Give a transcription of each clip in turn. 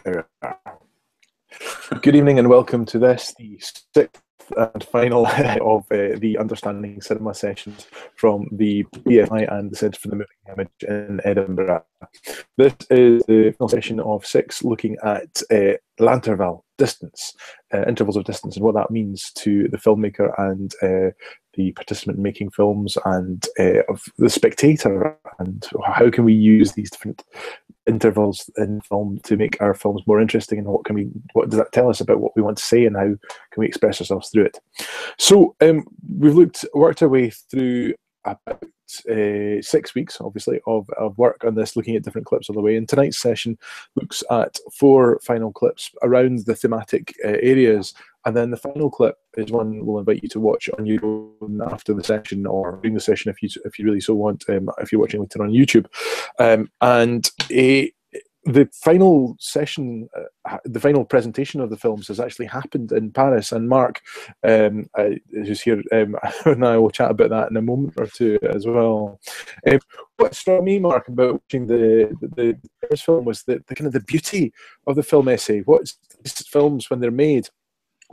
There we are. Good evening and welcome to this, the sixth and final of the Understanding Cinema sessions from the BFI and the Centre for the Moving Image in Edinburgh. This is the final session of six, looking at l'intervalle, distance, intervals of distance, and what that means to the filmmaker and the participant making films, and of the spectator, and how can we use these different intervals in film to make our films more interesting, and what does that tell us about what we want to say, and how can we express ourselves through it. So we've worked our way through about 6 weeks, obviously, of work on this, looking at different clips on the way, and tonight's session looks at 4 final clips around the thematic areas, and then the final clip is one we'll invite you to watch on your own after the session, or during the session if you really so want, if you're watching later on YouTube. The final session, the final presentation of the films has actually happened in Paris, and Mark, who's here, and I will chat about that in a moment or two as well. What struck me, Mark, about watching the Paris film was the kind of the beauty of the film essay. What these films, when they're made,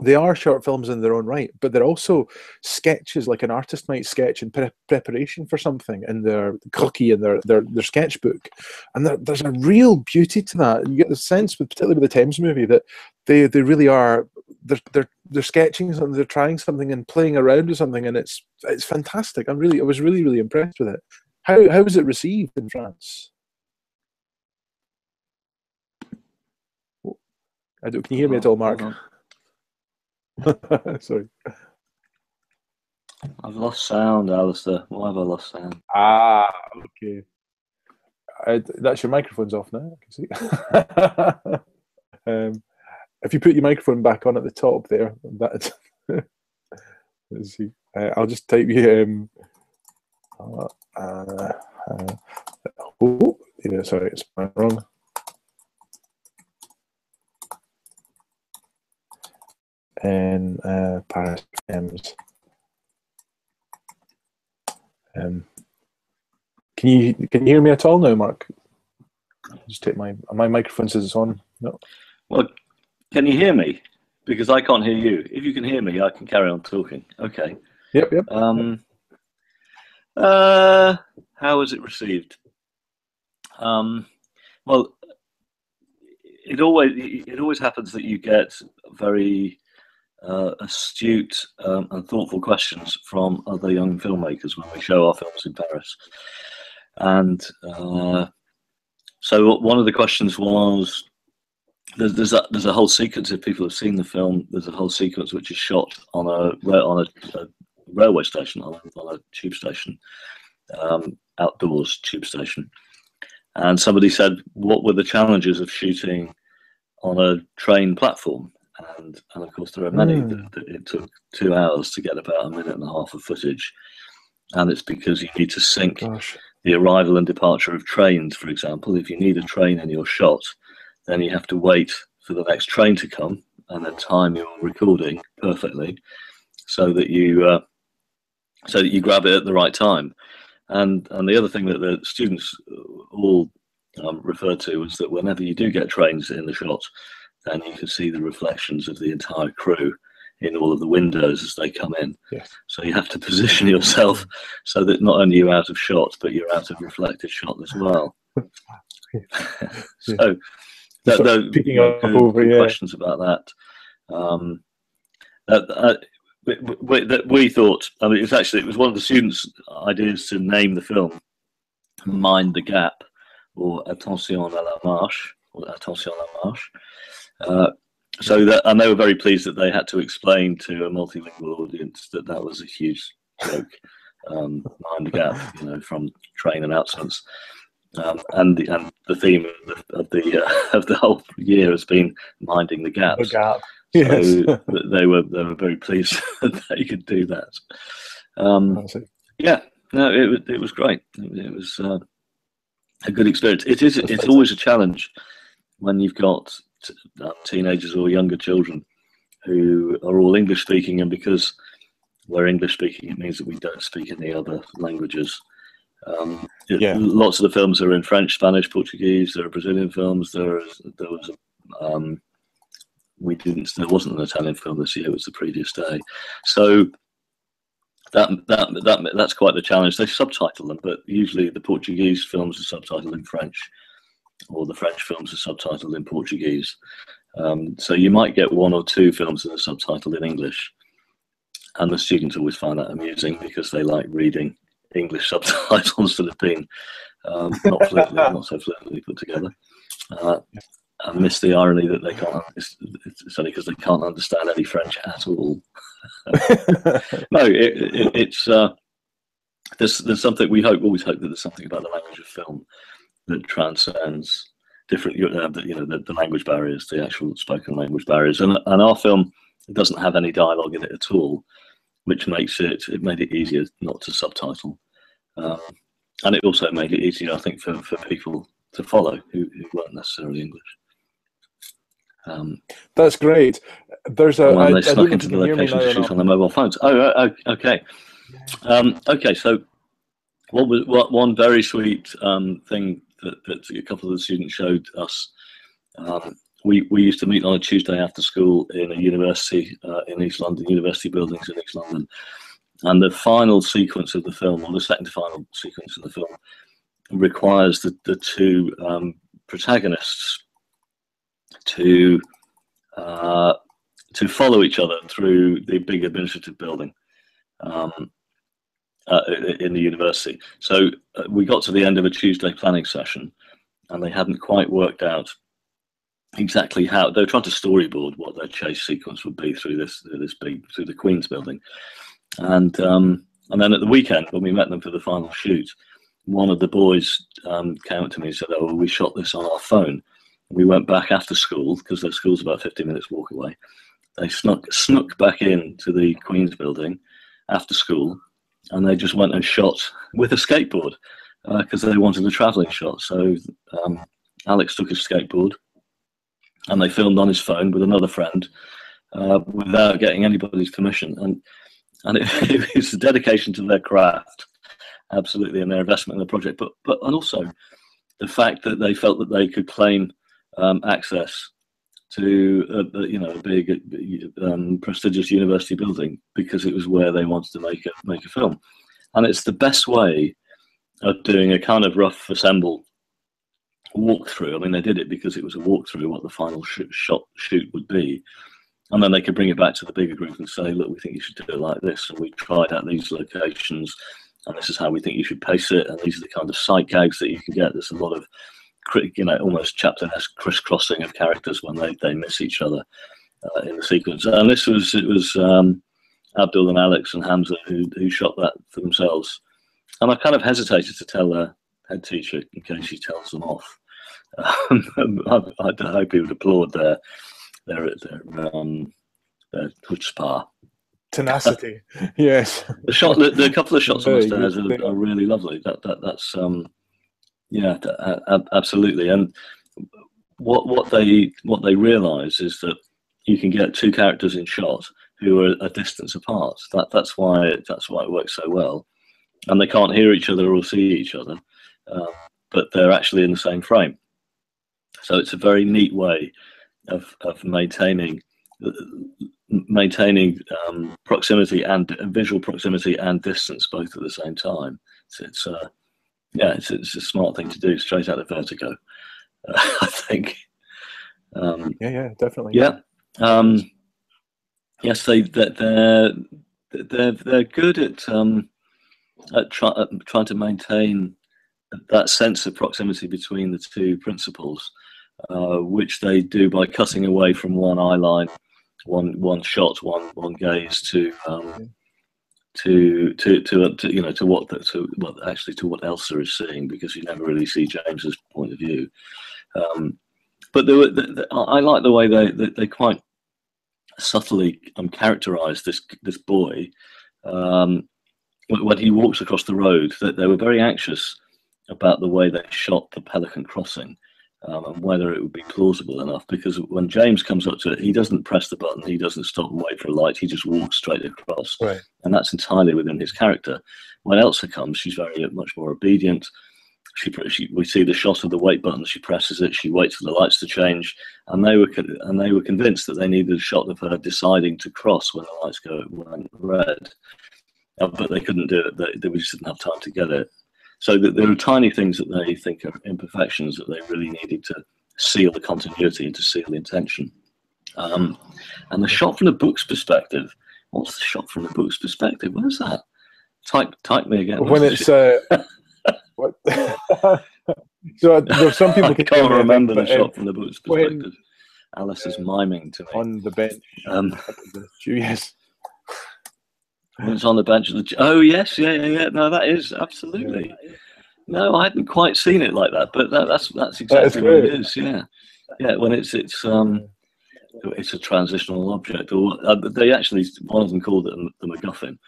they are short films in their own right, but they're also sketches, like an artist might sketch in preparation for something in their cookie and their sketchbook. And there's a real beauty to that. You get the sense, particularly with the Thames movie, that they really are, they're sketching something, they're trying something and playing around with something, and it's fantastic. I was really impressed with it. How was it received in France? Can you hear me at all, Mark? Sorry. I've lost sound, Alistair. Why have I lost sound? Okay. That's your microphone's off now, I can see. If you put your microphone back on at the top there, let's see. I'll just type you. Sorry, it's wrong. In Paris Thames. Can you hear me at all now, Mark? Just take my microphone says it's on. No. Well, can you hear me? Because I can't hear you. If you can hear me, I can carry on talking. Okay. Yep. How was it received? Well, it always happens that you get very astute and thoughtful questions from other young filmmakers when we show our films in Paris. And so one of the questions was, there's a whole sequence, if people have seen the film, there's a whole sequence which is shot on a railway station, on a tube station, outdoors tube station. And somebody said, what were the challenges of shooting on a train platform? And of course there are many that it took 2 hours to get about 1.5 minutes of footage, and it's because you need to sync the arrival and departure of trains. For example, if you need a train in your shot, then you have to wait for the next train to come and then time your recording perfectly so that you grab it at the right time. And the other thing that the students all referred to was that whenever you do get trains in the shot, then you can see the reflections of the entire crew in all of the windows as they come in. Yes. So you have to position yourself so that not only you're out of shot, but you're out of reflected shot as well. So picking up over questions about that. That we thought, I mean, it was one of the students' ideas to name the film "Mind the Gap" or "Attention à la marche" or "Attention à la marche." So that, and they were very pleased that they had to explain to a multilingual audience that was a huge joke. Mind the gap, from train announcements, and the theme of the whole year has been minding the gaps. The gap. Yes. So they were very pleased that they could do that. Yeah, no, it was great. It was a good experience. It's always a challenge when you've got teenagers or younger children who are all English speaking, and because we're English speaking, it means that we don't speak any other languages. Lots of the films are in French, Spanish, Portuguese. There are Brazilian films. There was There wasn't an Italian film this year; it was the previous day. So that's quite the challenge. They subtitle them, but usually the Portuguese films are subtitled in French, or the French films are subtitled in Portuguese. So you might get one or two films that are subtitled in English, and the students always find that amusing because they like reading English subtitles that have been not so fluently put together. I miss the irony that they can't. It's only because they can't understand any French at all. No, it's there's something we always hope that there's something about the language of film that transcends different, the language barriers, the actual spoken language barriers, and our film doesn't have any dialogue in it at all, which made it easier not to subtitle, and it also made it easier, I think, for people to follow who weren't necessarily English. That's great. There's a. They snuck into the location to shoot on their mobile phones. Okay. Okay, so one very sweet thing that a couple of the students showed us. We used to meet on a Tuesday after school in a university in East London, university buildings in East London, and the final sequence of the film, or the second to final sequence of the film, requires the two protagonists to follow each other through the big administrative building in the university. So we got to the end of a Tuesday planning session, and they hadn't quite worked out exactly how they were trying to storyboard what their chase sequence would be through the Queen's building, and then at the weekend when we met them for the final shoot, one of the boys came up to me and said, "Oh, well, we shot this on our phone." We went back after school because their school's about 15 minutes walk away. They snuck back into the Queen's building after school, and they just went and shot with a skateboard because they wanted a travelling shot. So Alex took his skateboard, and they filmed on his phone with another friend without getting anybody's permission. And it was a dedication to their craft, absolutely, and their investment in the project. But also the fact that they felt that they could claim access to a big prestigious university building because it was where they wanted to make a film. And it's the best way of doing a kind of rough assemble walkthrough. I mean, they did it because it was a walkthrough what the final shoot would be, and then they could bring it back to the bigger group and say, look, we think you should do it like this, and we tried out these locations, and this is how we think you should pace it, and these are the kind of sight gags that you can get. There's a lot of almost chapter-esque crisscrossing of characters when they miss each other in the sequence. And it was Abdul and Alex and Hamza who shot that for themselves. And I kind of hesitated to tell their head teacher in case she tells them off. I hope he would applaud their chutzpah. Tenacity. Yes. The couple of shots on the stairs are really lovely. That's absolutely. And what they realise is that you can get two characters in shot who are a distance apart. That's why it works so well. And they can't hear each other or see each other, but they're actually in the same frame. So it's a very neat way of maintaining proximity and visual proximity and distance both at the same time. It's a smart thing to do, straight out of Vertigo, I think. Definitely. Yeah. Yes, they're good at trying to maintain that sense of proximity between the two principals, which they do by cutting away from one eye line, one shot, one gaze to what Elsa is seeing, because you never really see James's point of view. But I like the way they quite subtly characterise this boy when he walks across the road. That they were very anxious about the way they shot the Pelican Crossing and whether it would be plausible enough, because when James comes up to it, he doesn't press the button, he doesn't stop and wait for a light, he just walks straight across. Right. And that's entirely within his character. When Elsa comes, she's very much more obedient. we see the shot of the wait button. She presses it. She waits for the lights to change, and they were convinced that they needed a shot of her deciding to cross when the lights went red, but they couldn't do it. They just didn't have time to get it. So there are tiny things that they think are imperfections that they really needed to seal the continuity and to seal the intention. And the shot from the book's perspective. What's the shot from the book's perspective? Where's that? Type me again. When it's what? So there's some people I can't remember the shot from the book's perspective. Alice is miming to me on the bench. Yes. When it's on the bench of the. Oh yes, yeah. No, that is absolutely. No, I hadn't quite seen it like that, but that's exactly what it is. Yeah. When it's a transitional object, or they actually, one of them called it the MacGuffin.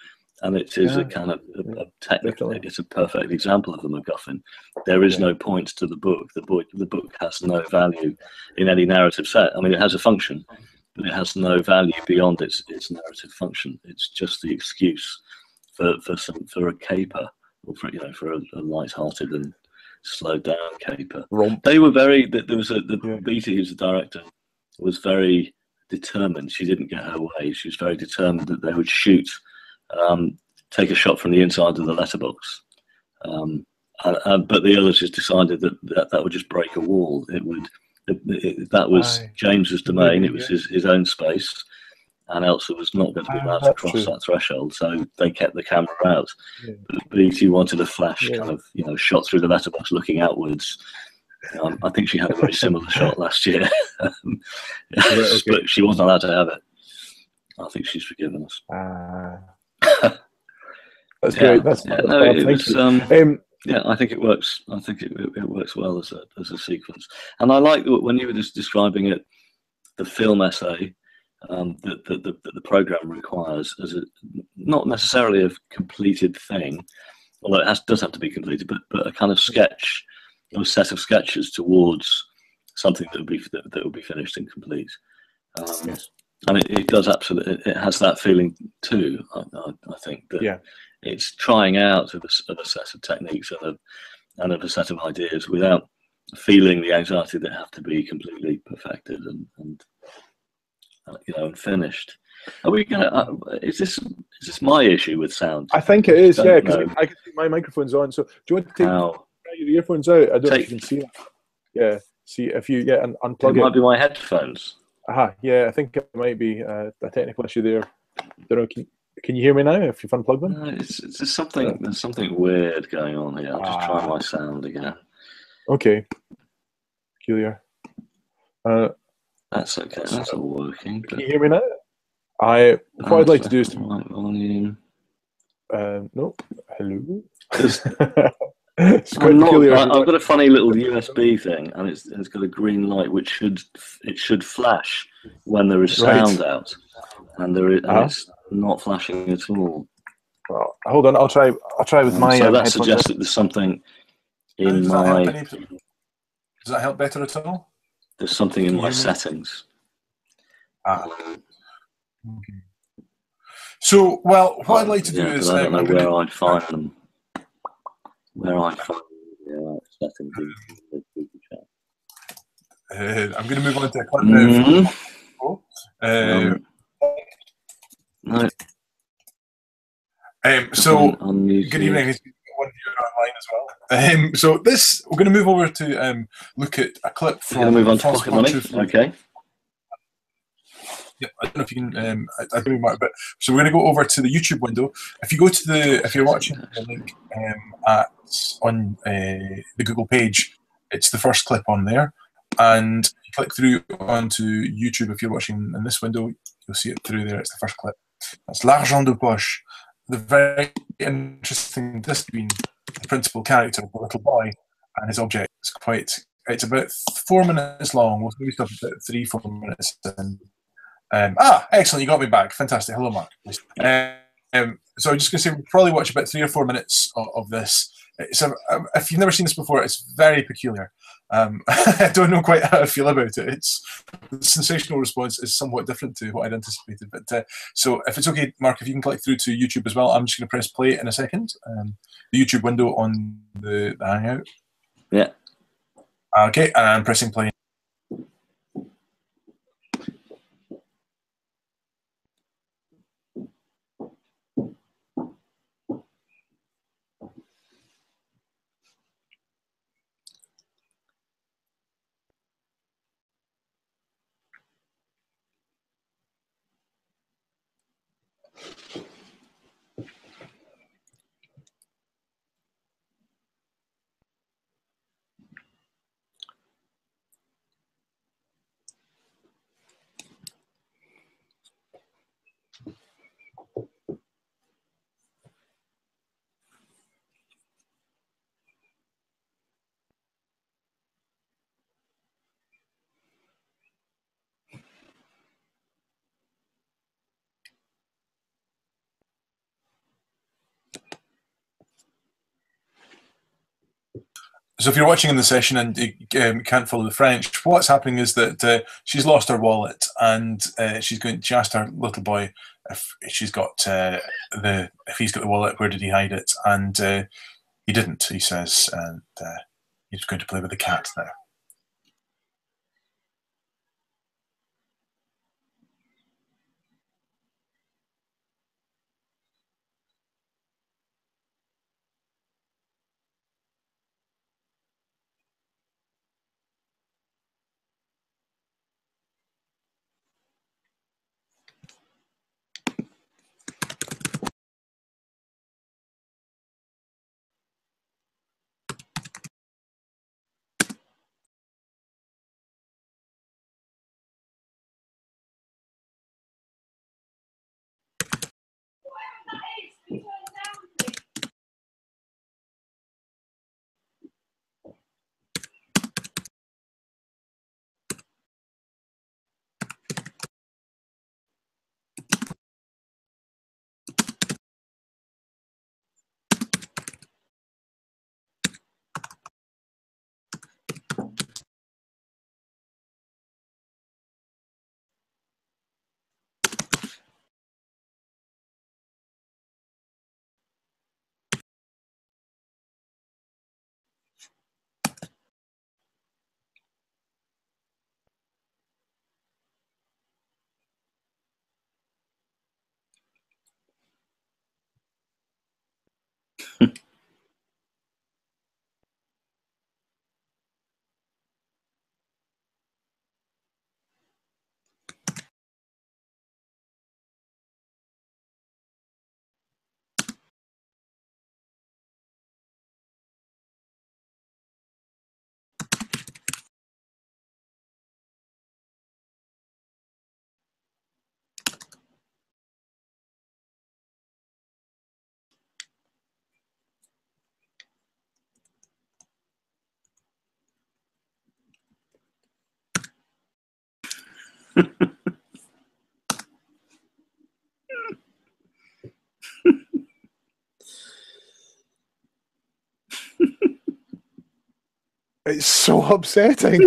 And it is a kind of it's a perfect example of the MacGuffin. There is no point to the book. The book has no value in any narrative set. I mean, it has a function, but it has no value beyond its narrative function. It's just the excuse for a caper, or for a light-hearted and slowed down caper. They were very. There was Beattie, who's the director, was very determined. She didn't get her way. She was very determined that they would shoot. Take a shot from the inside of the letterbox, but the others just decided that would just break a wall. That was James's domain. It was his own space, and Elsa was not going to be allowed to cross that threshold. So they kept the camera out. But Beattie wanted a flash, kind of shot through the letterbox, looking outwards. I think she had a very similar shot last year, but she wasn't allowed to have it. I think she's forgiven us. That's great. I think it works. I think it works well as a sequence. And I like when you were just describing it, the film essay that the program requires as not necessarily a completed thing, although it does have to be completed, but a kind of sketch, a set of sketches towards something that would be finished and complete. Yes. And it does absolutely. It has that feeling too. I think that it's trying out of a set of techniques and of a set of ideas without feeling the anxiety that have to be completely perfected and finished. Are we gonna? Is this my issue with sound? I think it is. Yeah, because I can see my microphone's on. So do you want to take your earphones out? I don't know if you can see that. Yeah. See if you and unplug it. It might be my headphones. Yeah, I think it might be a technical issue there. Don't know, can you hear me now if you've unplugged them? No, it's just something. There's something weird going on here. I'll just try my sound again. Okay. Peculiar. That's okay. That's all working. Can you hear me now? What I'd like to do is volume. No. Hello. I've got a funny little USB thing, and it's got a green light which should flash when there is sound out, and it's not flashing at all. Well, hold on, I'll try with my. So that suggests that there's something in my. Does that help better at all? There's something in my settings. Okay. So, what I'd like to do is I don't know where I'd find them. Where I find settings in the chat. I'm going to move on to a clip now. No. So, good evening. One viewer online as well. So we're going to move over to look at a clip from. We're going to move on to Pocket Money. Okay. Yeah, I don't know if you can. I think we might, but so we're going to go over to the YouTube window. If you go to if you're watching the link on the Google page, it's the first clip on there, and you click through onto YouTube. If you're watching in this window, you'll see it through there. It's the first clip. That's L'Argent de Poche, the very interesting between the principal character, the little boy, and his object. It's about 4 minutes long. We'll maybe stop about 3-4 minutes in. Excellent, you got me back. Fantastic. Hello, Mark. So I'm just going to say we'll probably watch about 3 or 4 minutes of this. If you've never seen this before, it's very peculiar. I don't know quite how I feel about it. The sensational response is somewhat different to what I'd anticipated. But so if it's okay, Mark, if you can click through to YouTube as well, I'm just going to press play in a second. The YouTube window on the Hangout. Yeah. Okay, and I'm pressing play. So if you're watching in the session and you can't follow the French, what's happening is that she's lost her wallet, and she asked her little boy if she's got if he's got the wallet, where did he hide it? And he didn't. He says, and he's going to play with the cat now. It's so upsetting.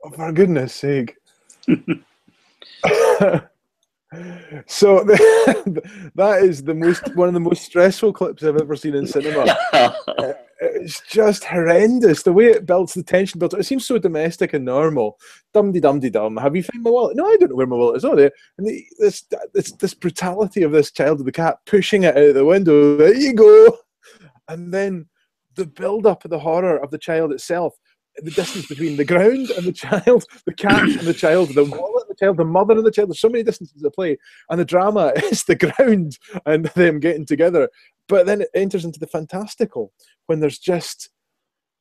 Oh, for goodness sake. So that is one of the most stressful clips I've ever seen in cinema. It's just horrendous the way it builds the tension. Builds it seems so domestic and normal. Dum-de-dum-de-dum. Have you found my wallet? No, I don't know where my wallet is. Oh, there. And this brutality of this child with the cat pushing it out the window. There you go. And then the build-up of the horror of the child itself. The distance between the ground and the child, the cat and the child, the wallet and the child, the mother and the child. There's so many distances at play. And the drama is the ground and them getting together. But then it enters into the fantastical when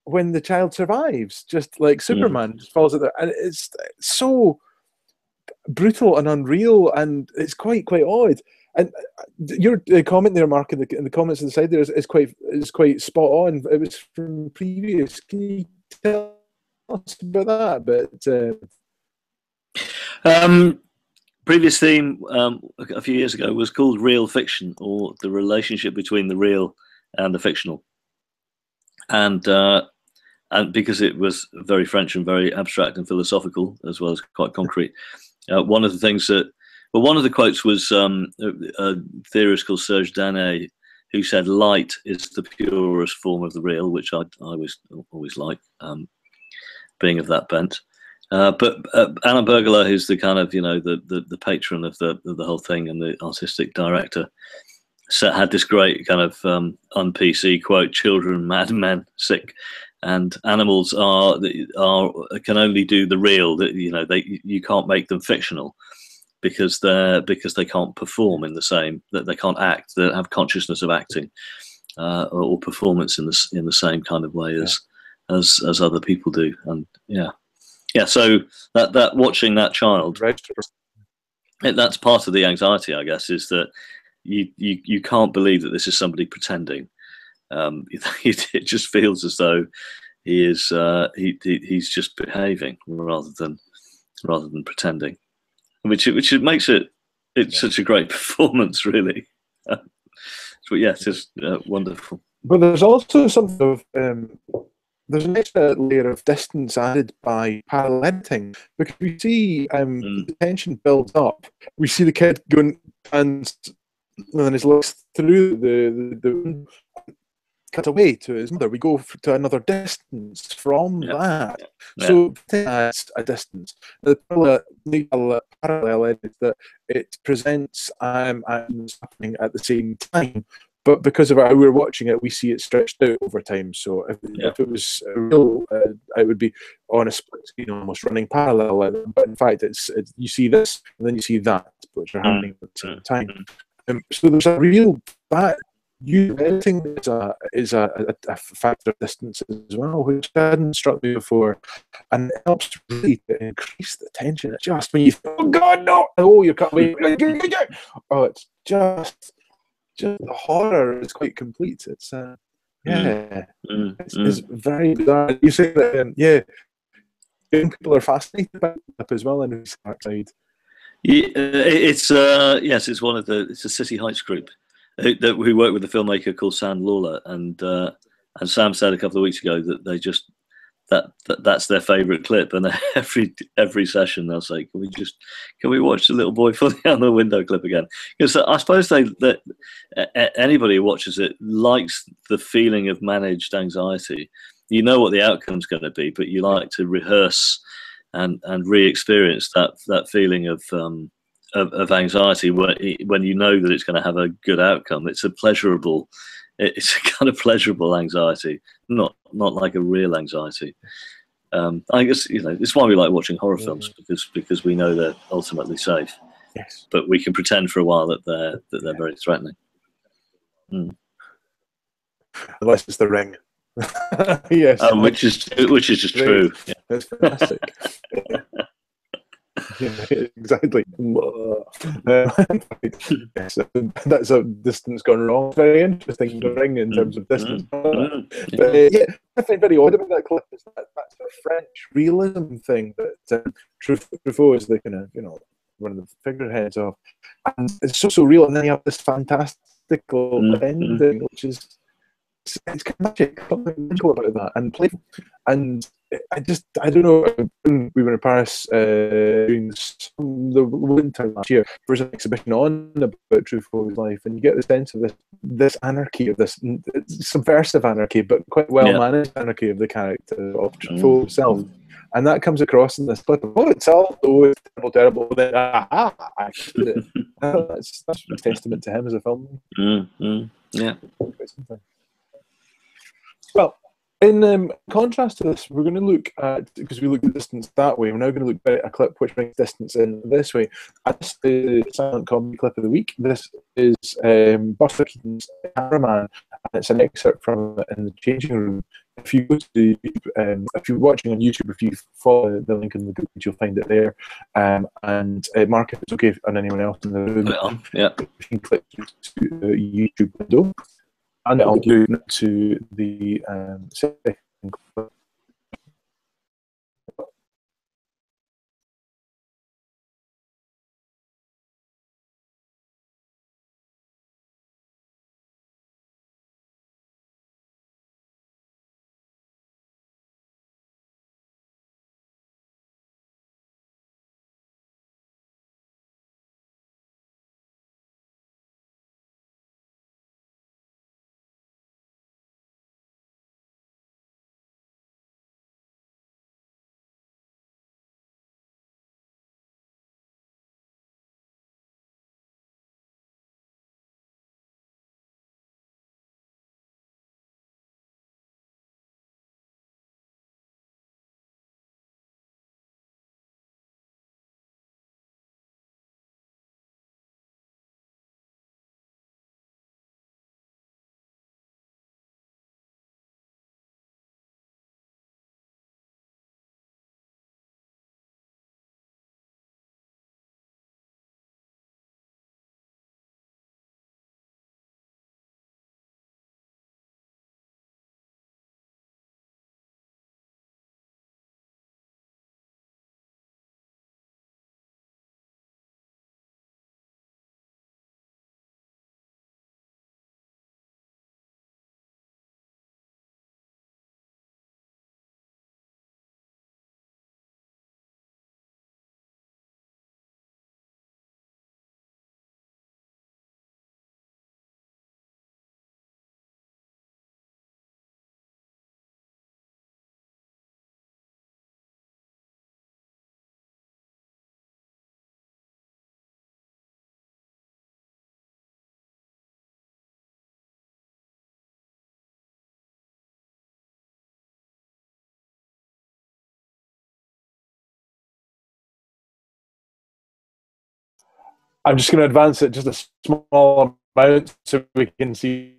when the child survives, just like Superman just falls out there. And it's so brutal and unreal, and it's quite odd. And your comment there, Mark, in the comments on the side there is quite spot on. It was from previous. Can you tell us about that? But previous theme a few years ago was called Real Fiction, or the relationship between the real and the fictional. And and because it was very French and very abstract and philosophical as well as quite concrete. One of the things that, well, one of the quotes was a theorist called Serge Danet, who said light is the purest form of the real, which I always like, being of that bent. But Alan Bergler, who's the kind of the patron of the whole thing and the artistic director, had this great kind of un-PC quote: "Children, madmen, sick, and animals can only do the real. That you can't make them fictional because they can't perform in the same, that they can't act, they don't have consciousness of acting or performance in the same kind of way as other people do." And so that watching that child, that's part of the anxiety, I guess, is that you can't believe that this is somebody pretending. It just feels as though he is he's just behaving rather than pretending, which makes it such a great performance, really. But it's just wonderful. But there's also something of there's an extra layer of distance added by parallel editing, because we see the tension builds up. We see the kid going and then he looks through the cut away to his mother. We go to another distance from that. So that's a distance. The parallel is that it presents actions happening at the same time, but because of how we're watching it, we see it stretched out over time. So if it was real, it would be on a split screen, almost running parallel. But in fact, it's you see this and then you see that, which are happening at the same time. So there's a real editing is a factor of distance as well, which hadn't struck me before, and it helps really to increase the tension. It's just when you think, oh God, no! Oh, you're cut away. Oh, it's just the horror is quite complete. It's it's very bizarre. You say that young people are fascinated by it as well, and it's side. Yeah, it's one of it's a City Heights group that we work with a filmmaker called Sam Lawler, and Sam said a couple of weeks ago that they just that's their favourite clip, and every session they'll say, can we watch the little boy falling out the window clip again? Because I suppose that anybody who watches it likes the feeling of managed anxiety. You know what the outcome's going to be, but you like to rehearse and re-experience that feeling of anxiety when you know that it's going to have a good outcome. It's a kind of pleasurable anxiety, not like a real anxiety. I guess it's why we like watching horror films, because we know they're ultimately safe. Yes, but we can pretend for a while that they're very threatening. Unless it's The Ring. Yes, which is just true. Yeah. It's fantastic. Yeah, exactly. Yes, that's a distance gone wrong. Very interesting, The Ring, in terms of distance. But I find very odd about that clip is that's a French realism thing that Truffaut is the kind of one of the figureheads of, and it's so real. And then you have this fantastical ending, which is it's kind of magic, something magical about that, and playful. And I don't know. When we were in Paris during the winter last year, there was an exhibition on about Truffaut's life, and you get the sense of this anarchy, of this subversive anarchy, but quite well managed anarchy of the character of Truffaut himself. And that comes across in this clip. It's terrible. Then, I did it. That's a testament to him as a film. Yeah. Well, in contrast to this, we're going to look at, because we looked at distance that way, we're now going to look at a clip which brings distance in this way. This is the silent comedy clip of the week. This is Buster Keaton's Cameraman, and it's an excerpt from In the Changing Room. If you go to YouTube, if you're watching on YouTube, if you follow the link in the group, you'll find it there. And Mark, if it's okay on anyone else in the room, you can click to the YouTube window. And I'll do to the second clip. I'm just going to advance it just a small amount so we can see.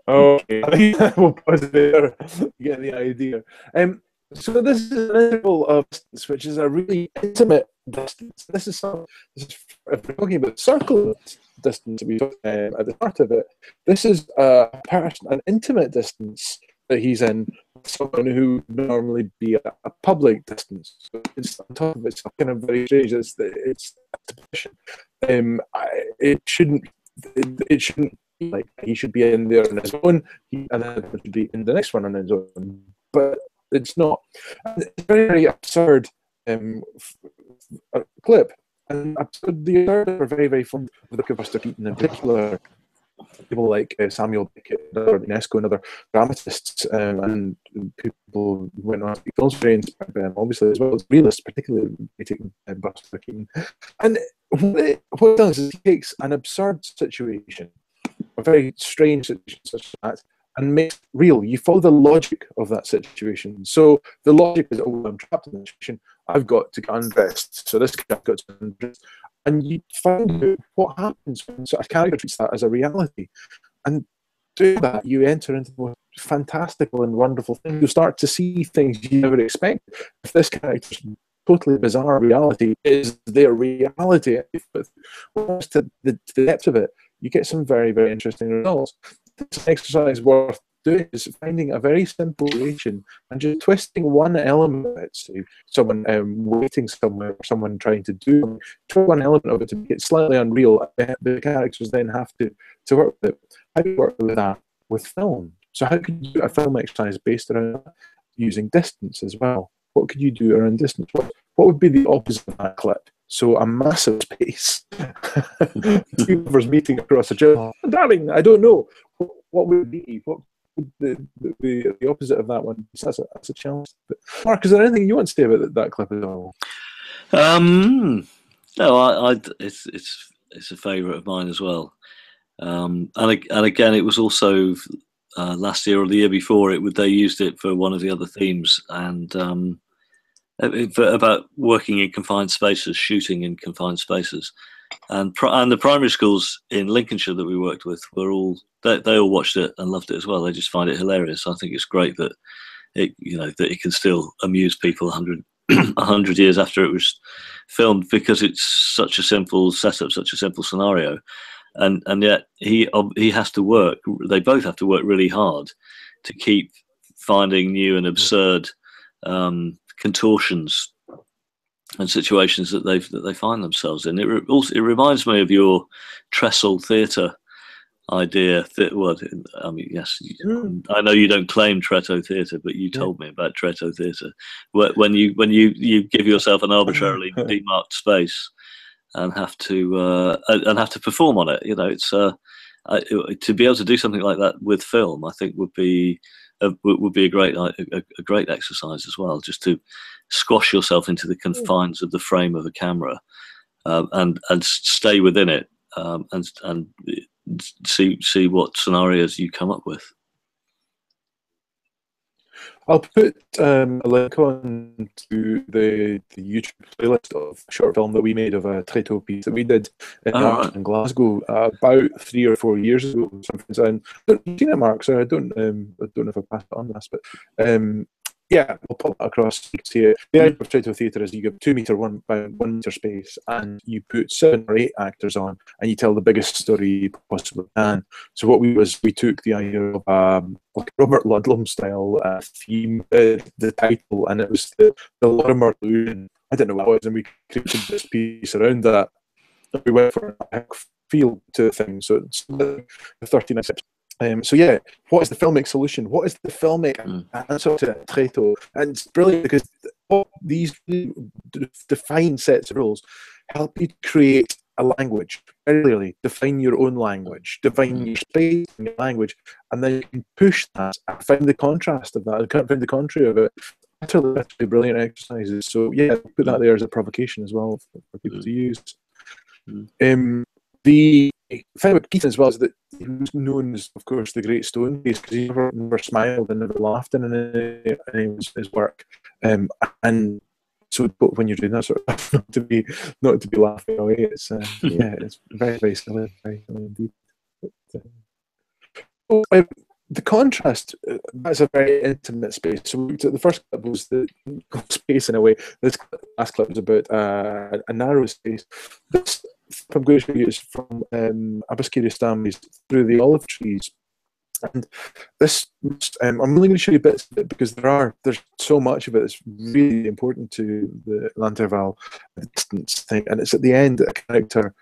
Okay, I think we'll pause there. You get the idea. So this is an interval of distance, which is a really intimate distance. This is if we're talking about circular distance we talked at the start of it. This is an intimate distance that he's in with someone who would normally be a public distance. So it's on top of it's kind of very strange. It's it shouldn't it shouldn't be like he should be in there on his own, and then he should be in the next one on his own. But it's not. And it's a very, very absurd clip. And the absurd are very, very fond of the book of Buster Keaton in particular. People like Samuel Beckett, UNESCO, and other dramatists, and people went on to be film very inspired by him, obviously, as well as realists, particularly taking Buster Keaton. And what it does is he takes an absurd situation, a very strange situation such as that, and makes it real. You follow the logic of that situation. So the logic is, oh, I'm trapped in this situation, I've got to get undressed. So this guy's got to undress. And you find out what happens when a character treats that as a reality. And doing that, you enter into the most fantastical and wonderful thing. You start to see things you never expect. If this character's totally bizarre reality is their reality, but once to the depth of it, you get some very, very interesting results. This exercise worth doing is finding a very simple relation and just twisting one element of it. So someone waiting somewhere, or someone trying to do one element of it to make it slightly unreal. The characters then have to work with it. How do you work with that with film? So how could you do a film exercise based around that? Using distance as well? What could you do around distance? What would be the opposite of that clip? So a massive space, two lovers meeting across a gym. Darling, I don't know. What would it be? What would the opposite of that one? That's a challenge. But Mark, is there anything you want to say about that clip at all? No, it's a favourite of mine as well. And again, it was also last year or the year before. They used it for one of the other themes, and about working in confined spaces, shooting in confined spaces, and the primary schools in Lincolnshire that we worked with were all they all watched it and loved it as well. They just find it hilarious. I think it's great that that it can still amuse people 100 years after it was filmed, because it's such a simple setup, such a simple scenario, and yet he has to work. They both have to work really hard to keep finding new and absurd contortions and situations that they find themselves in. It reminds me of your trestle theatre idea. I mean, yes, I know you don't claim Tretto theatre, but you told me about Tretto theatre, when you give yourself an arbitrarily demarked space and have to perform on it. It's to be able to do something like that with film, I think would be a great exercise as well, just to squash yourself into the confines of the frame of a camera, and stay within it, and see what scenarios you come up with. I'll put a link on to the YouTube playlist of a short film that we made of a Tretto piece that we did in Glasgow about 3 or 4 years ago. And you've seen it, Mark, so I don't know if I passed it on this, but yeah, we'll pop that across. You can see it. The idea of Tretto theatre is you give 2 metre by 1 metre space, and you put 7 or 8 actors on, and you tell the biggest story you possibly can. So what we took the idea of like Robert Ludlum style theme, the title, and it was the Lorimer illusion. I didn't know what it was, and we created this piece around that. We went for a feel to the thing. So it's the 39 steps. So yeah, what is the filmic solution? What is the filmic answer to Tretto? And it's brilliant because these defined sets of rules help you create a language. Very clearly, define your own language, define your space and your language, and then you can push that. I find the contrast of that. I can't find the contrary of it. utterly brilliant exercises. So yeah, put that there as a provocation as well for people to use. The thing about Keaton as well is that he was known as, of course, the Great Stone Face because he never smiled and never laughed in his work. And so, but when you're doing that sort of stuff, not to be laughing away, it's yeah, it's very silly, very silly indeed. But, the contrast, that's a very intimate space. So the first clip was the space in a way. This last clip was about a narrow space. This I'm going to show you is from Abascaria Stambi's Through the Olive Trees. And this, I'm only going to show you bits of it because there's so much of it that's really important to the Lanterval distance thing. And it's at the end, a character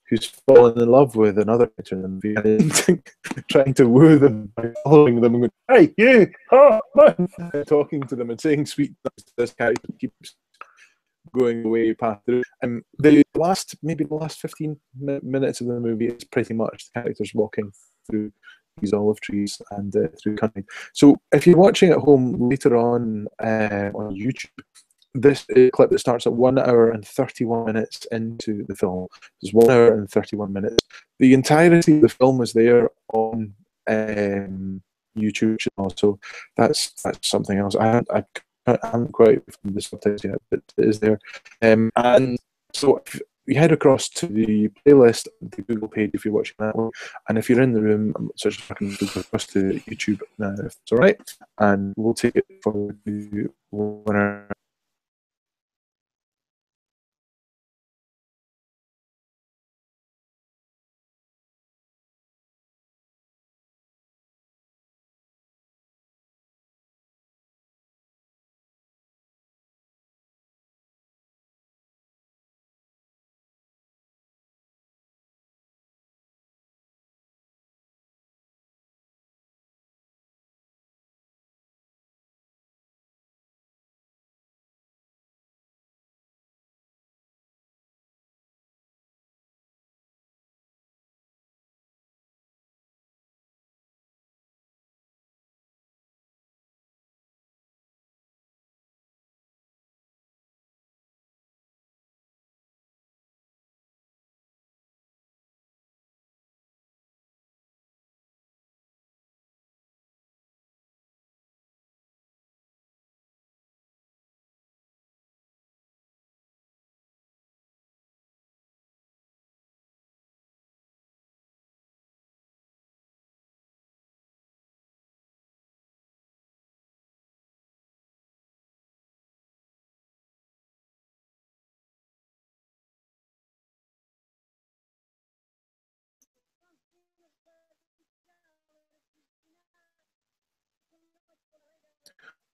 who's fallen in love with another character in the movie and trying to woo them by following them and going, "Hey, you, oh, man," and talking to them and saying sweet things to this character keeps going away past through. And the last 15 minutes of the movie is pretty much the characters walking through these olive trees and through country. So if you're watching at home later on YouTube, this clip that starts at 1 hour and 31 minutes into the film is 1 hour and 31 minutes. The entirety of the film is there on YouTube channel, so that's something else. I haven't quite found the subtitles yet, but it is there. And so if you head across to the playlist, the Google page, if you're watching that one, and if you're in the room, search across to YouTube now, if it's all right, and we'll take it forward to 1 hour.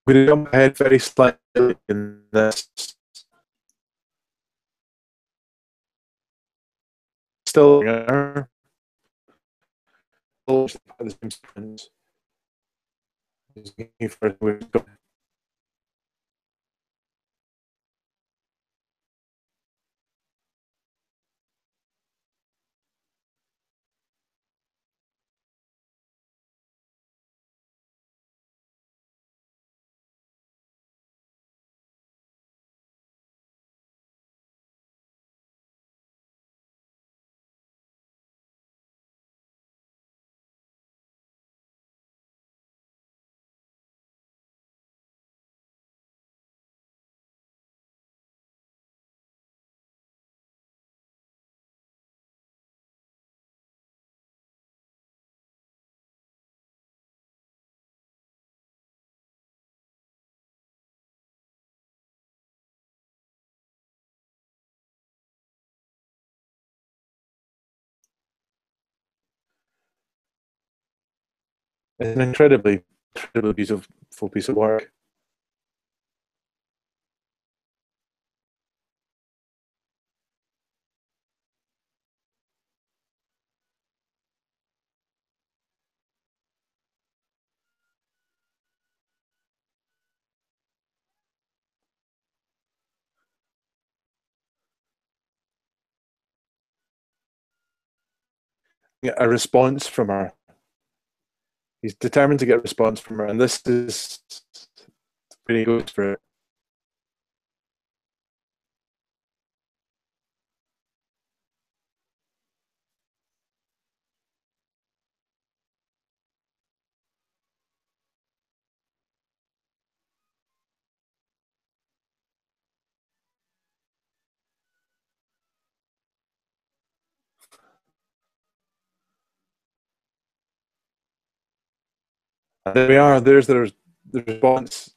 We're going to jump ahead very slightly in this. Still the same sequence. It's an incredibly beautiful piece of work. A response from her. He's determined to get a response from her, and this is really goes for it. And there we are. There's the response.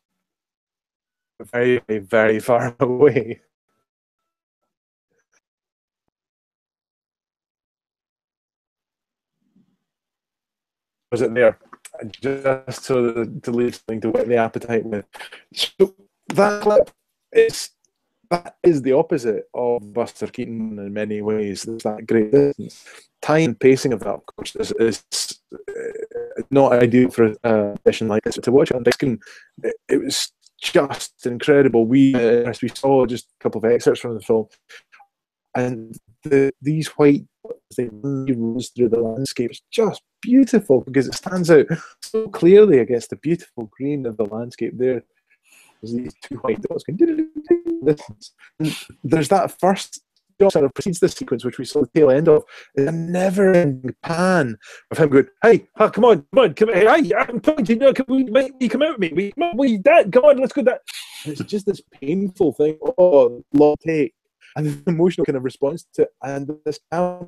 Very, very, very far away. Was it there? Just so to leave something to whet the appetite with. So that clip that is the opposite of Buster Keaton in many ways. There's that great distance. Time and pacing of that, of course, is not ideal for a session like this. To watch it on big screen, it was just incredible. We saw just a couple of excerpts from the film, and these white they rose through the landscape. It's just beautiful because it stands out so clearly against the beautiful green of the landscape there. There's these two white dots going. There's that first shot that precedes this sequence, which we saw the tail end of. It's a never-ending pan of him going, "Hey, come on, come on, hey, I'm talking to you. Can we come out with me? Dad, come on, let's go." That. And it's just this painful thing. Oh, long take, and the emotional kind of response to it, and this camera.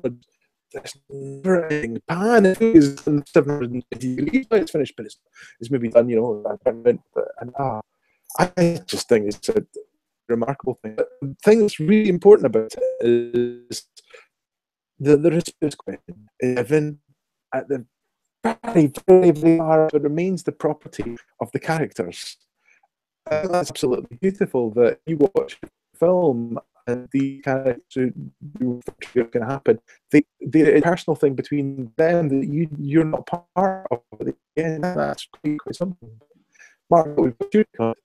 This never-ending pan. It is 780 degrees by it's finished, but it's maybe done, I just think it's a remarkable thing. But the thing that's really important about it is the response question. Even at the very, very, very heart, it remains the property of the characters. And that's absolutely beautiful that you watch a film and the characters who going to happen. The personal thing between them that you're not part of. Again, that's quite something. Mark, what would you call it?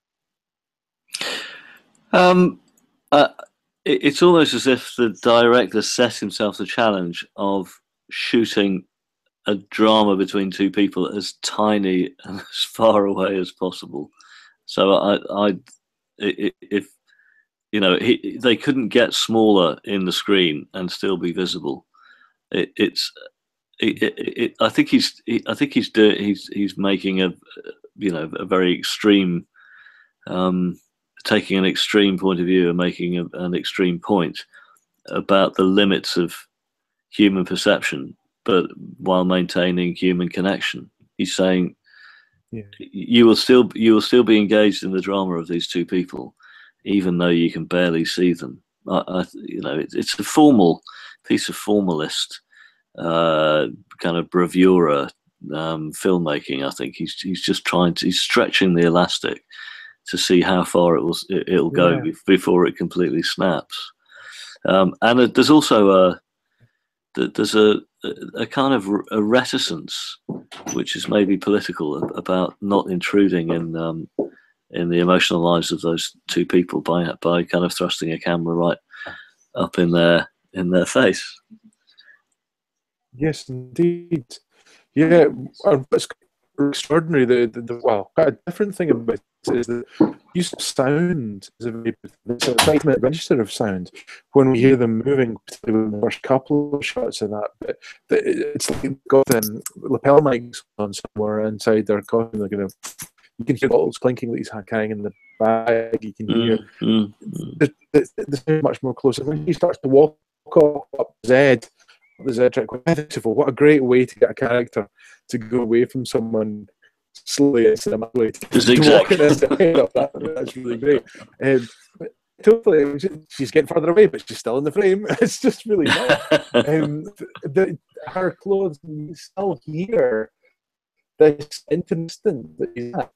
It's almost as if the director set himself the challenge of shooting a drama between two people as tiny and as far away as possible. So if they couldn't get smaller in the screen and still be visible. I think he's making a very extreme. Taking an extreme point of view and making an extreme point about the limits of human perception, but while maintaining human connection. He's saying, you will still be engaged in the drama of these two people, even though you can barely see them. It's a formal piece of formalist kind of bravura filmmaking. I think he's just he's stretching the elastic to see how far it'll go before it completely snaps. And there's also there's a kind of a reticence, which is maybe political, about not intruding in the emotional lives of those two people by kind of thrusting a camera right up in their face. Yes, indeed. Yeah, it's extraordinary. A different thing about it is that use of sound is a very excitement register of sound. When we hear them moving, particularly in the first couple of shots of that, but it's like they've got lapel mics on somewhere inside their costume. You can hear bottles clinking that he's carrying in the bag. You can hear there's much more closer. When he starts to walk up the Z track, what a great way to get a character to go away from someone slowly and cinematically. That's really great. Totally, she's getting further away, but she's still in the frame. It's just really nice. Her clothes, you still hear this instant that he's at.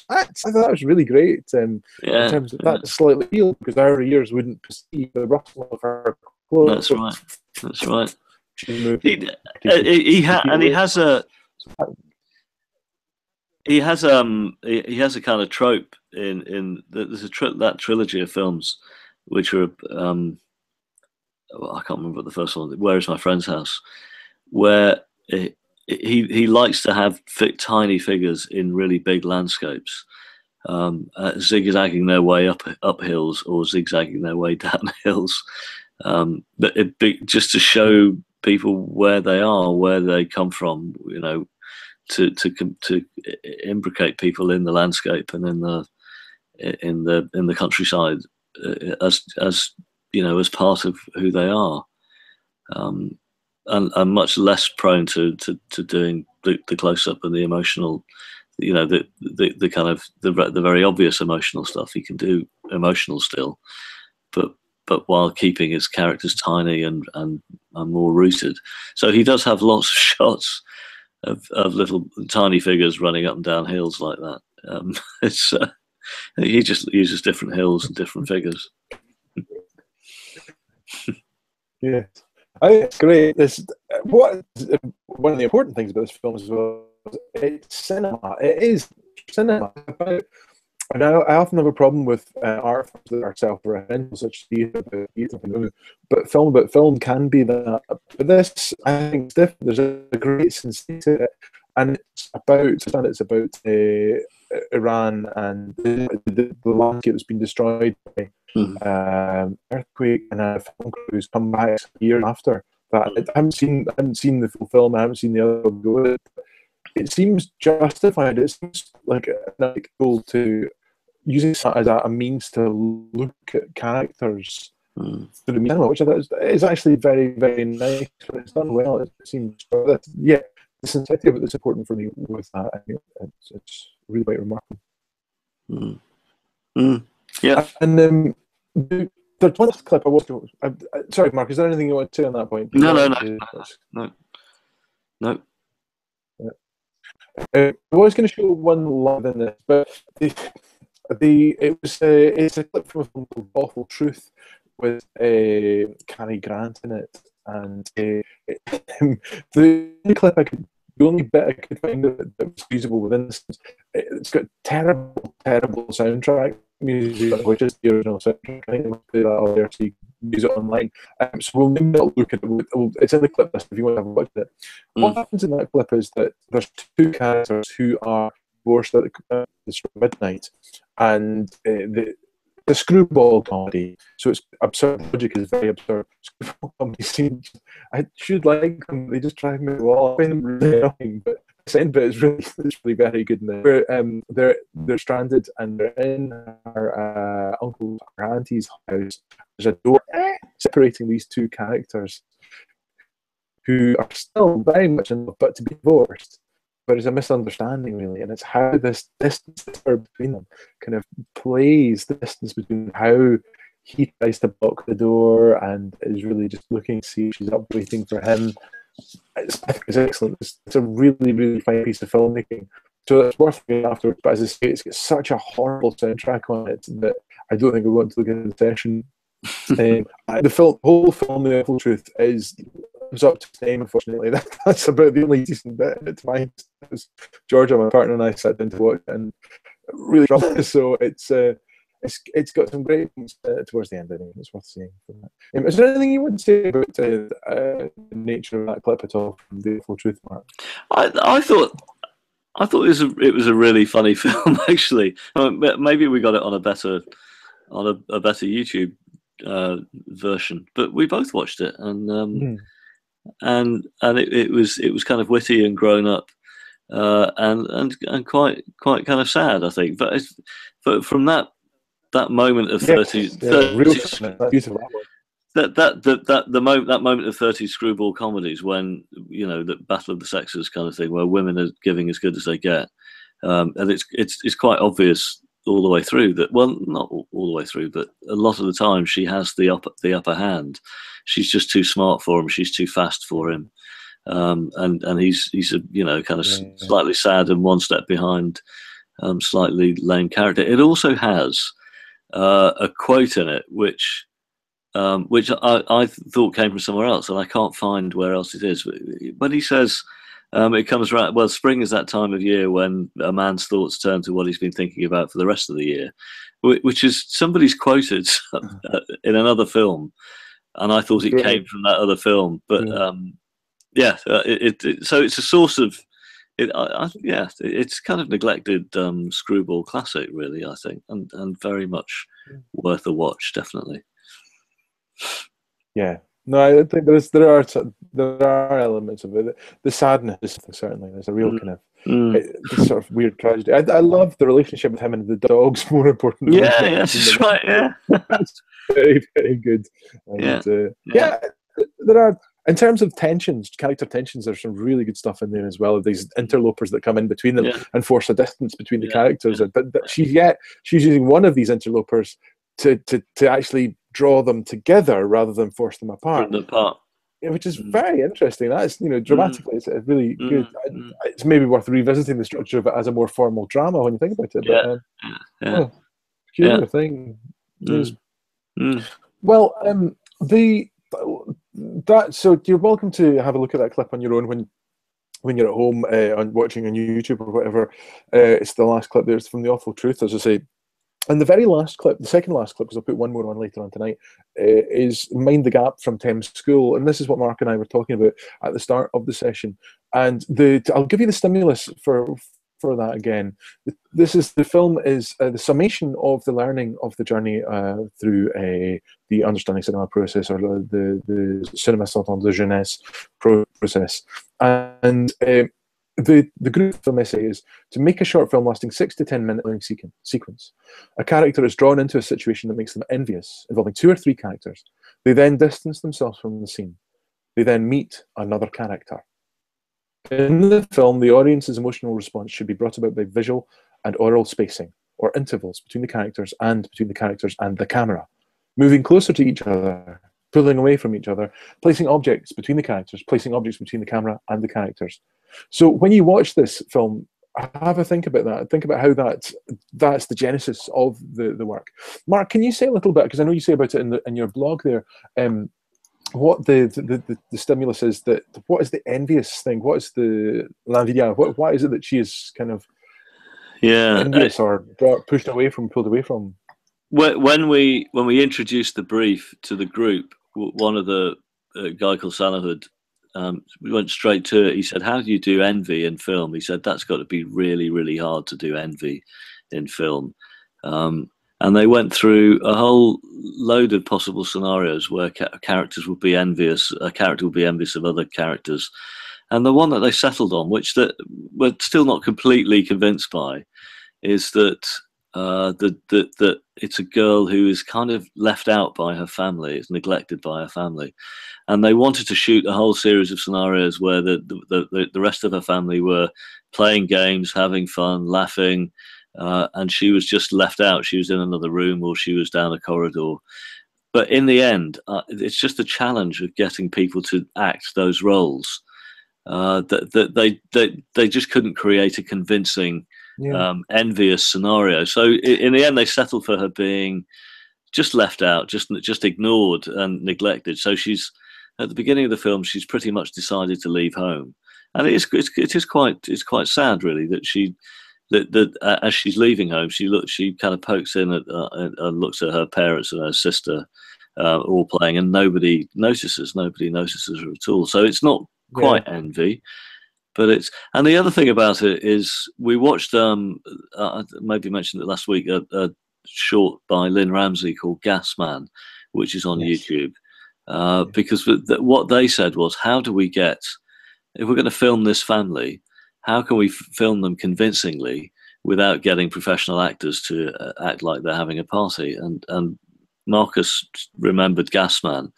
I thought that was really great. In terms of that, slightly real, because our ears wouldn't perceive the rustle of her clothes. That's right. He has a kind of trope in there's that trilogy of films which are I can't remember what the first one. Where Is My Friend's House? Where he likes to have tiny figures in really big landscapes, zigzagging their way up hills or zigzagging their way down hills. But just to show people where they are, where they come from, to imbricate people in the landscape and in the countryside as part of who they are, and much less prone to doing the close up and the emotional, the kind of the very obvious emotional stuff. He can do emotional still, but while keeping his characters tiny and more rooted. So he does have lots of shots of little tiny figures running up and down hills like that. It's he just uses different hills and different figures. Yes, I think it's great. One of the important things about this film as well, it's cinema. It is cinema. And I often have a problem with art films that are self-referential, such as theatre, but film can be that. But this, I think, is different. There's a great sincerity to it, and it's about Iran and the landscape that's been destroyed by earthquake, and film crews come back a year after that. I haven't seen the full film. I haven't seen the other go. It seems justified. It seems like an goal to using that as a means to look at characters through the cinema, which is actually very, very nice. When it's done well, it seems. Yeah, the sincerity of it is important for me with that. I think it's really quite remarkable. Yeah. And there's one clip I watched. Sorry, Mark, is there anything you want to say on that point? No. I was going to show one live in this, but it's a clip from a film called Awful Truth with Cary Grant in it, and the only bit I could find that was usable within this, it's got terrible soundtrack music, which is the original soundtrack. I think we'll do that all there so you can use it online. So we'll maybe not look at it. It's in the clip list if you want to have a watch at it. What happens in that clip is that there's two characters who are divorced at the midnight, and the screwball comedy. So it's absurd. Logic is very absurd. Screwball comedy scenes. I should like them. They just drive me to the wall. I find them really annoying, but the second bit is really very good. In there. They're stranded and they're in her uncle or auntie's house. There's a door separating these two characters who are still very much in love, but to be divorced. But it's a misunderstanding, really, and it's how this distance between them kind of plays the distance between how he tries to block the door and is really just looking to see if she's up waiting for him. It's excellent. It's a really, really fine piece of filmmaking. So it's worth looking afterwards. But as I say, it's got such a horrible soundtrack on it that I don't think we want to look at the session. The whole film, The Awful Truth, is up to its name, unfortunately. That's about the only decent bit in it to mine. Georgia, my partner, and I sat down to watch it and really troubled. So it's got some great things towards the end. I think it's worth seeing. Is there anything you would say about the nature of that clip at all from The Awful Truth, Mark? I thought it was a really funny film. Actually, maybe we got it on a better YouTube version, but we both watched it, and it was kind of witty and grown up, and quite kind of sad, I think. But from that moment of 30 that moment of 30 screwball comedies, when the Battle of the Sexes kind of thing, where women are giving as good as they get, and it's quite obvious all the way through that, well, not all the way through, but a lot of the time she has the upper hand. She's just too smart for him. She's too fast for him, and he's a kind of slightly sad and one step behind, slightly lame character. It also has a quote in it which I thought came from somewhere else, and I can't find where else it is. But he says, it comes around, well, spring is that time of year when a man's thoughts turn to what he's been thinking about for the rest of the year, which is somebody's quoted in another film, and I thought it came from that other film. But so it's a source of yeah, it's kind of neglected screwball classic, really. I think, and very much worth a watch, definitely. Yeah. No, I think there are elements of it. The sadness is certainly there's a real kind of this sort of weird tragedy. I love the relationship with him and the dog's more important. Yeah, that's right. Yeah, that's very, very good. And, yeah, there are, in terms of tensions, character tensions, there's some really good stuff in there as well. These interlopers that come in between them and force a distance between the characters. But she's using one of these interlopers to actually draw them together rather than force them apart. Which is very interesting. That's, dramatically, it's really good. It's maybe worth revisiting the structure of it as a more formal drama when you think about it. But, peculiar thing. Well, so you're welcome to have a look at that clip on your own when you're at home on watching on YouTube or whatever. It's the last clip there. It's from The Awful Truth, as I say. And the very last clip, the second last clip, because I'll put one more on later on tonight, is Mind the Gap from Thames School. And this is what Mark and I were talking about at the start of the session. And I'll give you the stimulus for that again. The film is the summation of the learning of the journey through the understanding cinema process, or the Cinéma 100 ans de jeunesse process. And the group film essay is to make a short film lasting 6 to 10 minute sequence. A character is drawn into a situation that makes them envious, involving 2 or 3 characters. They then distance themselves from the scene. They then meet another character. In the film, the audience's emotional response should be brought about by visual and oral spacing, or intervals between the characters and the camera, moving closer to each other, pulling away from each other, placing objects between the characters, placing objects between the camera and the characters. So when you watch this film, have a think about that. Think about how that's the genesis of the work. Mark, can you say a little bit, because I know you say about it in your blog there, what the stimulus is, that what is the envious thing? What is the l'envidia? Why is it that she is kind of envious or pulled away from? When we introduced the brief to the group, one of the guy called Salahud, we went straight to it. He said, "How do you do envy in film?" He said, "That's got to be really, really hard to do envy in film." And they went through a whole load of possible scenarios where characters would be envious. A character would be envious of other characters, and the one that they settled on, which that we're still not completely convinced by, is that that it's a girl who is kind of left out by her family, is neglected by her family, and they wanted to shoot a whole series of scenarios where the rest of her family were playing games, having fun, laughing. And she was just left out. She was in another room, or she was down a corridor. But in the end, it's just a challenge of getting people to act those roles. That they just couldn't create a convincing, envious scenario. So in the end, they settled for her being just left out, just ignored and neglected. So she's at the beginning of the film, she's pretty much decided to leave home, and it is quite sad, really, that she. That as she's leaving home, she kind of pokes in and looks at her parents and her sister all playing, and nobody notices her at all. So it's not quite envy, but it's. And the other thing about it is, we watched I maybe mentioned it last week, a short by Lynn Ramsey called Gas Man, which is on YouTube, because what they said was, how do we get, if we're going to film this family, how can we film them convincingly without getting professional actors to act like they're having a party? And Marcus remembered Gasman,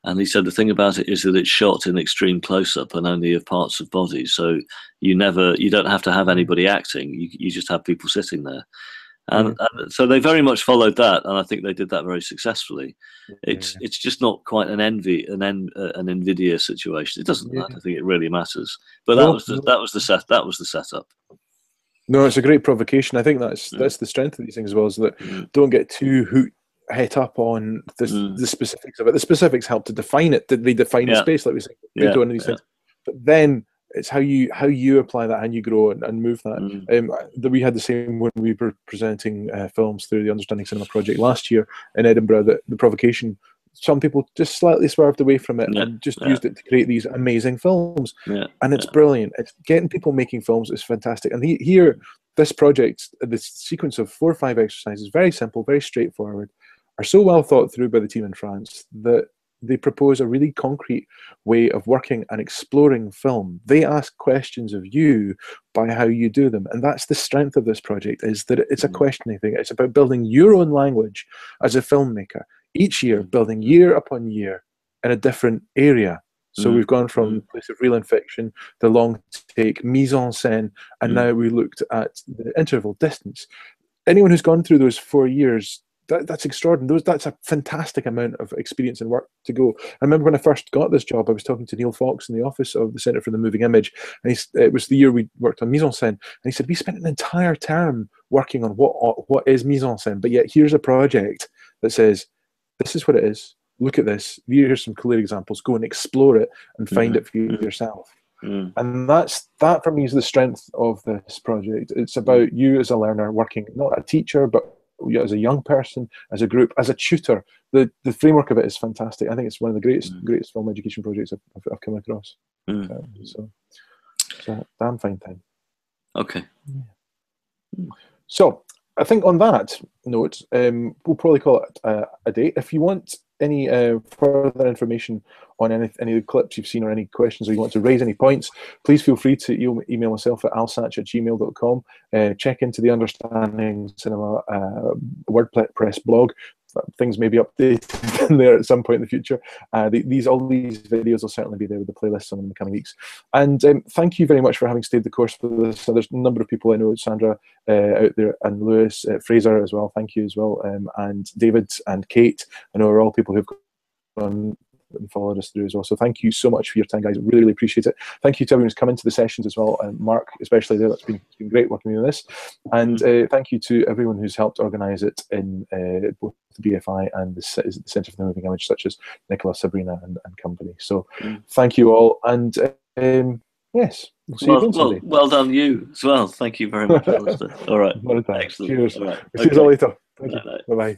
and he said the thing about it is that it's shot in extreme close-up and only of parts of bodies, so you don't have to have anybody acting. You just have people sitting there, and so they very much followed that, and I think they did that very successfully. It's just not quite an Nvidia situation. It doesn't matter. I think it really matters. But that was the setup. No, it's a great provocation. I think that's the strength of these things as well, is that don't get too het up on the specifics of it. The specifics help to define it. They define the space, like we say, one of these things. But then it's how you apply that and you grow and move that. That we had the same when we were presenting films through the Understanding Cinema project last year in Edinburgh. That the provocation some people just slightly swerved away from it Yeah, and just yeah. used it to create these amazing films. Yeah, And it's brilliant. It's getting people making films is fantastic. And here, this project, this sequence of 4 or 5 exercises, very simple, very straightforward, are so well thought through by the team in France that they propose a really concrete way of working and exploring film. They ask questions of you by how you do them. And that's the strength of this project, is that it's a questioning thing. It's about building your own language as a filmmaker, each year, building year upon year in a different area. So we've gone from the place of real and fiction, the long take, mise en scène, and now we looked at the interval, distance. Anyone who's gone through those 4 years, that's extraordinary. That's a fantastic amount of experience and work to go. I remember when I first got this job, I was talking to Neil Fox in the office of the Centre for the Moving Image, and it was the year we worked on mise en scène, and he said, we spent an entire term working on what is mise en scène, but yet here's a project that says, this is what it is, look at this, here's some clear examples, go and explore it and find it for yourself. And that for me is the strength of this project. It's about you as a learner working, not a teacher, but as a young person, as a group, as a tutor. The framework of it is fantastic. I think it's one of the greatest film education projects I've come across. So it's a damn fine time. Okay. So I think on that note, we'll probably call it a day. If you want any further information on any of the clips you've seen or any questions, or you want to raise any points, please feel free to email myself at alsach@gmail.com. Check into the Understanding Cinema WordPress blog. Things may be updated in there at some point in the future. All these videos will certainly be there with the playlists on them in the coming weeks. And thank you very much for having stayed the course for this. So there's a number of people I know, Sandra out there, and Lewis, Fraser as well. Thank you as well, and David and Kate. I know are all people who've gone and followed us through as well. So thank you so much for your time, guys. Really, really appreciate it. Thank you to everyone who's come into the sessions as well, and Mark especially there. It's been great working with you on this. And thank you to everyone who's helped organise it in both the BFI and the Centre for the Moving Image, such as Nicola, Sabrina, and company. So thank you all, and yes, we'll see you again someday. Well done you as well. Thank you very much, Alistair. All right. Excellent. Cheers. All right. See you all later. Thank you. Bye-bye.